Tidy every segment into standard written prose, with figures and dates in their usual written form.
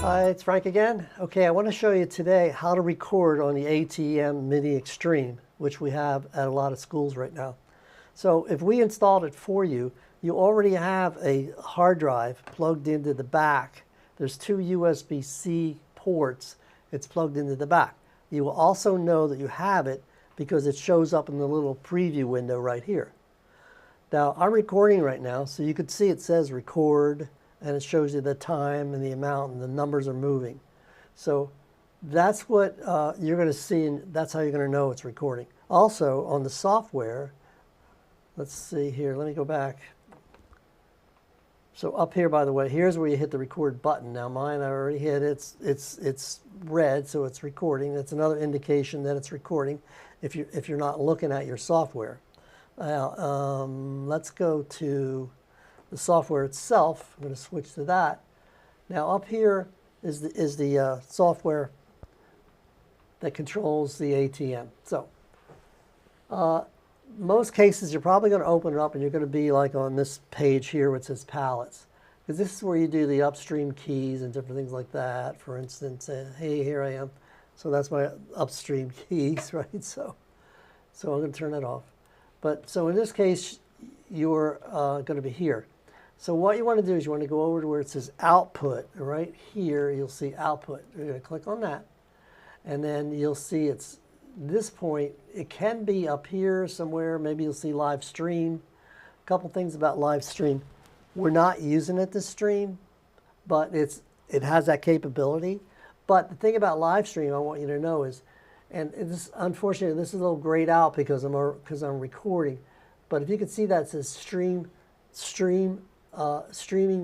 Hi, it's Frank again. Okay, I want to show you today how to record on the ATEM Mini Extreme, which we have at a lot of schools right now. So if we installed it for you, you already have a hard drive plugged into the back. There's two USB-C ports. It's plugged into the back. You will also know that you have it because it shows up in the little preview window right here. Now, I'm recording right now, so you can see it says record, and it shows you the time and the amount, and the numbers are moving. So that's what you're going to see, and that's how you're going to know it's recording. Also, on the software, let's see here, let me go back. So up here, by the way, here's where you hit the record button. Now mine, I already hit it. It's red, so it's recording. That's another indication that it's recording if you're not looking at your software. Now, let's go to the software itself. I'm going to switch to that. Now up here is the software that controls the ATM. So most cases you're probably going to open it up and you're going to be like on this page here where it says palettes, because this is where you do the upstream keys and different things like that. For instance, hey, here I am. So that's my upstream keys, right? So I'm going to turn that off. But so in this case, you're going to be here. So what you want to do is you want to go over to where it says output. Right here, you'll see output. You're going to click on that. And then you'll see it's this point. It can be up here somewhere. Maybe you'll see live stream. A couple things about live stream. We're not using it to stream, but it has that capability. But the thing about live stream I want you to know is, and this, unfortunately, this is a little grayed out because I'm recording. But if you can see that, it says streaming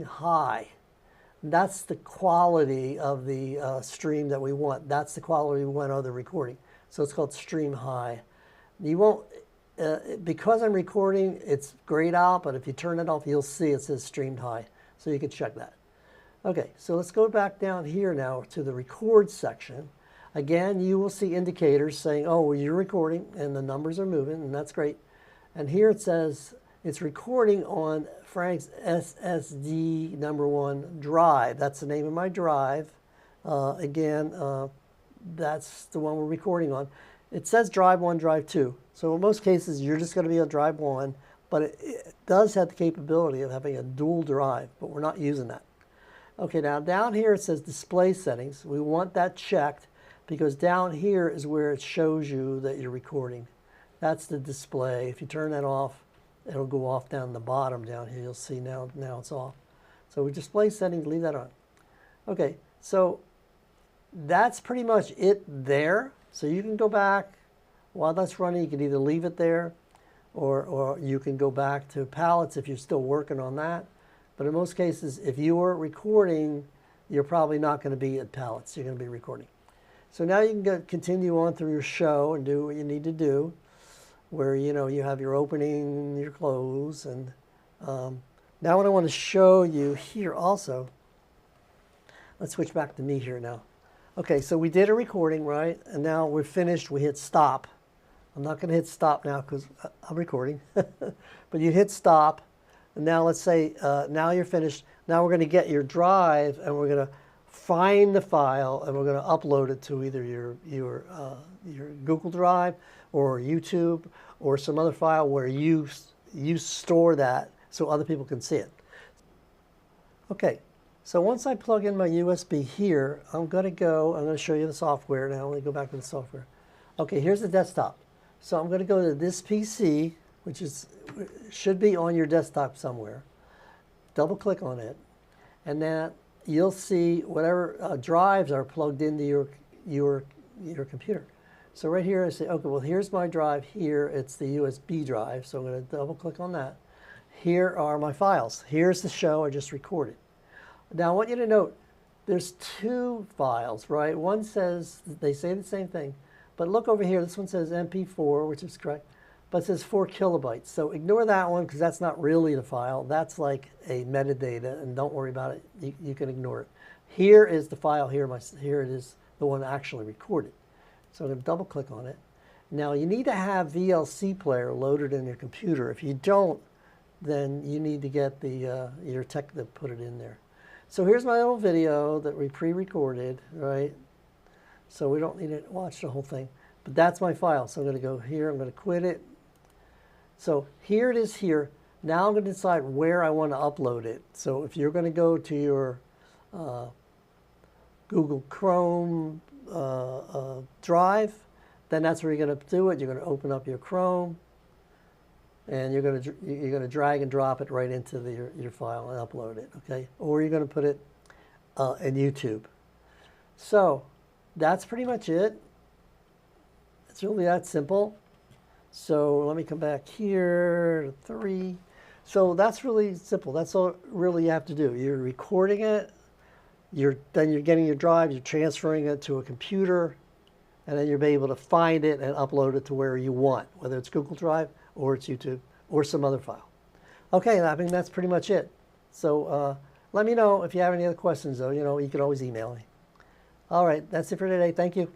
high. That's the quality of the stream that we want. That's the quality we want out of the recording. So it's called stream high. You won't, because I'm recording, it's grayed out, but if you turn it off, you'll see it says streamed high. So you can check that. Okay, so let's go back down here now to the record section. Again, you will see indicators saying, oh, well, you're recording and the numbers are moving, and that's great. And here it says it's recording on Frank's SSD #1 drive. That's the name of my drive. That's the one we're recording on. It says drive 1, drive 2. So in most cases, you're just going to be on drive 1, but it does have the capability of having a dual drive, but we're not using that. Okay, now down here it says display settings. We want that checked because down here is where it shows you that you're recording. That's the display. If you turn that off, it'll go off down the bottom down here. You'll see now it's off. So we display settings, leave that on. Okay, so that's pretty much it there. So you can go back while that's running. You can either leave it there or you can go back to palettes if you're still working on that. But in most cases, if you are recording, you're probably not going to be at palettes. You're going to be recording. So now you can continue on through your show and do what you need to do, where you have your opening, your close, and now what I want to show you here also. Let's switch back to me here now. Okay, so we did a recording, right? And now we're finished. We hit stop. I'm not going to hit stop now because I'm recording, but you hit stop. And now let's say now you're finished. Now we're going to get your drive and we're going to find the file and we're going to upload it to either your Google Drive or YouTube or some other file where you store that so other people can see it. Okay, so once I plug in my USB here, I'm going to show you the software now. Let me go back to the software. Okay, here's the desktop. So I'm going to go to this PC, which should be on your desktop somewhere. Double click on it, and then you'll see whatever drives are plugged into your computer. So right here I say, okay, well here's my drive here. It's the USB drive, so I'm going to double click on that. Here are my files. Here's the show I just recorded. Now I want you to note there's two files, right? One says, they say the same thing, but look over here. This one says MP4, which is correct, but it says 4 kilobytes. So ignore that one because that's not really the file. That's like a metadata, and don't worry about it. You can ignore it. Here is the file. Here it is, the one actually recorded. So I'm going to double click on it. Now you need to have VLC player loaded in your computer. If you don't, then you need to get your tech to put it in there. So here's my little video that we pre-recorded, right? So we don't need to watch the whole thing. But that's my file. So I'm going to go here. I'm going to quit it. So here it is here. Now I'm going to decide where I want to upload it. So if you're going to go to your Google Chrome drive, then that's where you're going to do it. You're going to open up your Chrome, and you're going to drag and drop it right into your file and upload it. Okay, or you're going to put it in YouTube. So that's pretty much it. It's really that simple. So let me come back here to 3. So that's really simple. That's all really you have to do. You're recording it. Then you're getting your drive. You're transferring it to a computer, and then you'll be able to find it and upload it to where you want, whether it's Google Drive or it's YouTube or some other file. Okay, I mean that's pretty much it. So let me know if you have any other questions, though. You know, you can always email me. All right, that's it for today. Thank you.